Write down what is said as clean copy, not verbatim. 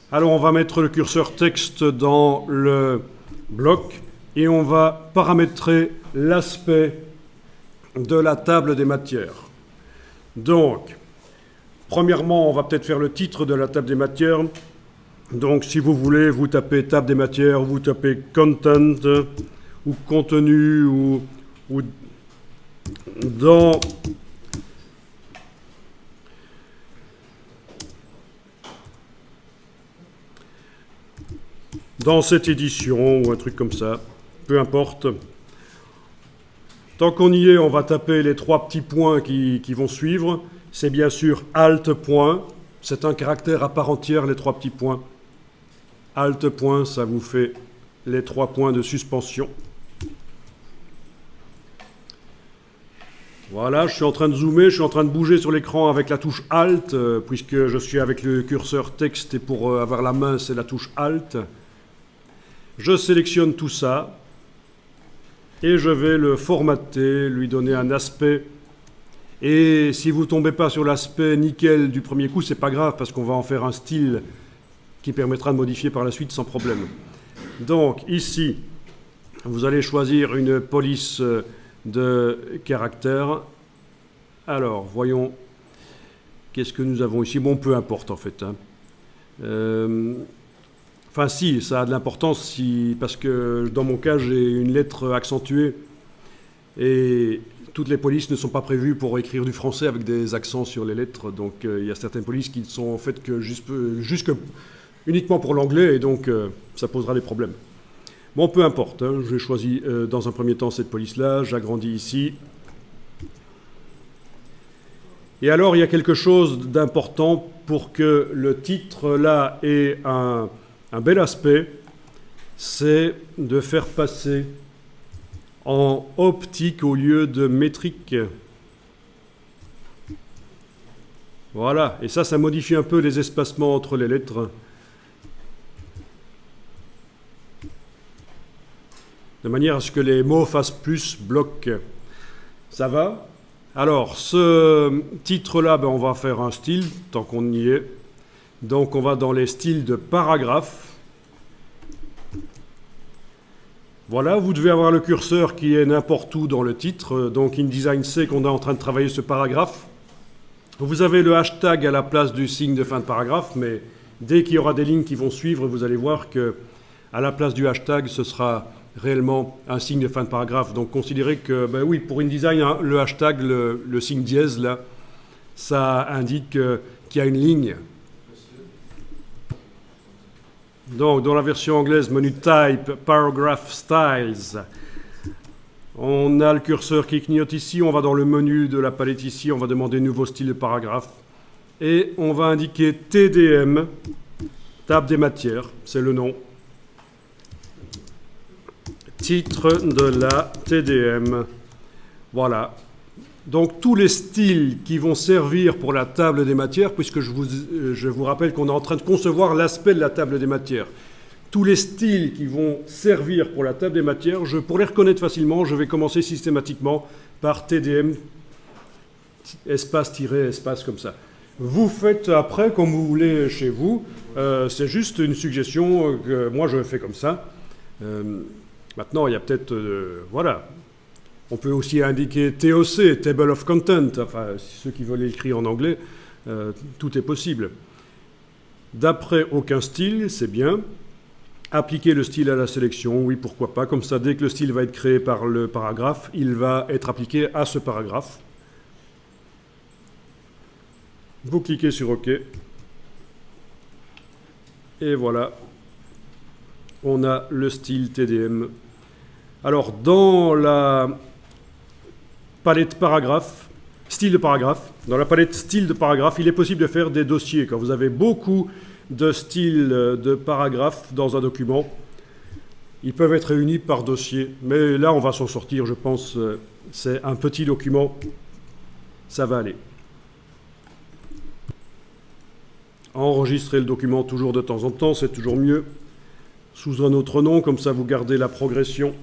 Alors on va mettre le curseur texte dans le bloc et on va paramétrer l'aspect de la table des matières. Donc, premièrement, on va peut-être faire le titre de la table des matières. Donc, si vous voulez, vous tapez table des matières, vous tapez content ou contenu ou dans cette édition ou un truc comme ça, peu importe. Tant qu'on y est, on va taper les trois petits points qui vont suivre. C'est bien sûr Alt point. C'est un caractère à part entière, les trois petits points. Alt point, ça vous fait les trois points de suspension. Voilà, je suis en train de zoomer, je suis en train de bouger sur l'écran avec la touche Alt, puisque je suis avec le curseur texte et pour avoir la main, c'est la touche Alt. Je sélectionne tout ça. Et je vais le formater, lui donner un aspect. Et si vous ne tombez pas sur l'aspect nickel du premier coup, c'est pas grave, parce qu'on va en faire un style qui permettra de modifier par la suite sans problème. Donc ici, vous allez choisir une police de caractère. Alors, voyons, qu'est-ce que nous avons ici? Bon, peu importe en fait. Enfin si, ça a de l'importance parce que dans mon cas, j'ai une lettre accentuée et toutes les polices ne sont pas prévues pour écrire du français avec des accents sur les lettres. Donc il y a certaines polices qui ne sont faites que uniquement pour l'anglais et donc ça posera des problèmes. Bon, peu importe, hein, j'ai choisi dans un premier temps cette police-là, j'agrandis ici. Et alors il y a quelque chose d'important pour que le titre là ait un bel aspect, c'est de faire passer en optique au lieu de métrique. Voilà, et ça modifie un peu les espacements entre les lettres. De manière à ce que les mots fassent plus bloc. Ça va? Alors, ce titre-là, on va faire un style, tant qu'on y est. Donc on va dans les styles de paragraphe. Voilà, vous devez avoir le curseur qui est n'importe où dans le titre. Donc InDesign sait qu'on est en train de travailler ce paragraphe. Vous avez le hashtag à la place du signe de fin de paragraphe, mais dès qu'il y aura des lignes qui vont suivre, vous allez voir que à la place du hashtag, ce sera réellement un signe de fin de paragraphe. Donc considérez que, oui, pour InDesign, hein, le hashtag, le signe dièse, là, ça indique qu'il y a une ligne. Donc, dans la version anglaise, menu Type, Paragraph Styles, on a le curseur qui clignote ici, on va dans le menu de la palette ici, on va demander nouveau style de paragraphe, et on va indiquer TDM, table des matières, c'est le nom, titre de la TDM, voilà. Donc tous les styles qui vont servir pour la table des matières, puisque je vous rappelle qu'on est en train de concevoir l'aspect de la table des matières. Tous les styles qui vont servir pour la table des matières, pour les reconnaître facilement, je vais commencer systématiquement par TDM, espace comme ça. Vous faites après comme vous voulez chez vous, c'est juste une suggestion que moi je fais comme ça. Maintenant il y a peut-être, voilà. On peut aussi indiquer TOC, Table of Content, enfin, ceux qui veulent écrire en anglais, tout est possible. D'après aucun style, c'est bien. Appliquer le style à la sélection, oui, pourquoi pas. Comme ça, dès que le style va être créé par le paragraphe, il va être appliqué à ce paragraphe. Vous cliquez sur OK. Et voilà, on a le style TDM. Alors, dans la palette paragraphe, style de paragraphe. Dans la palette style de paragraphe, il est possible de faire des dossiers. Quand vous avez beaucoup de styles de paragraphes dans un document, ils peuvent être réunis par dossier. Mais là, on va s'en sortir, je pense. C'est un petit document. Ça va aller. Enregistrer le document toujours de temps en temps, c'est toujours mieux. Sous un autre nom, comme ça vous gardez la progression.